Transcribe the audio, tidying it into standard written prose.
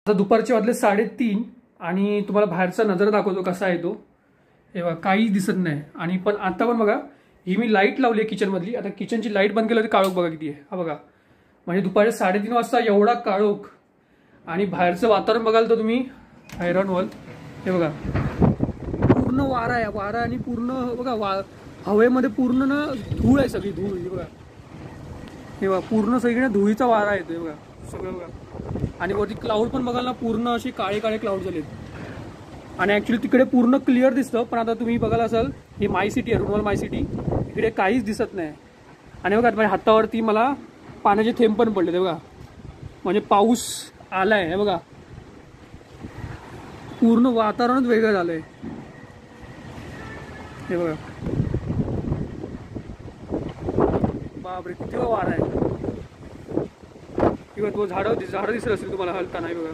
आता दुपारचे वाजले 3:30 आणि तुम्हाला बाहेरचा नजारा दाखवतो कसा आहे तो. हे बघा काहीच दिसत नाही. आणि पण आता पण बघा ही मी लाईट लावली आहे किचनमधली. आता किचनची लाईट बंद केल्यावर काळोख बघा किती आहे. हा बघा म्हणजे दुपारी 3:30 वाजता एवढा काळोख. आणि बाहेरचं वातावरण बघाल तर तुम्ही हैराण व्हाल. हे बघा पूर्ण वारा आहे. वारा आणि पूर्ण बघा हवेमध्ये पूर्ण ना धूळ आहे, सगळी धूळ. हे बघा हे बघा पूर्ण सगळीकडे धुळीचा वारा येतोय बघा सगळं बघा. आणि वरती क्लाउड पण बघाल ना पूर्ण असे काळे काळे क्लाउड झालेत. आणि ॲक्च्युली तिकडे पूर्ण क्लिअर दिसतं, पण आता तुम्ही बघाल असाल ही माय सिटी आहे, रुमाल माय सिटी. इकडे काहीच दिसत नाही. आणि बघा माझ्या हातावरती मला पाण्याचे थेंब पण पडले ते बघा, म्हणजे पाऊस आलाय. हे बघा पूर्ण वातावरणच वेगळं झालंय. हे बघा बापरे किती वारा आहे. किंवा तो झाडं दिसत असेल तुम्हाला हलताना. बघा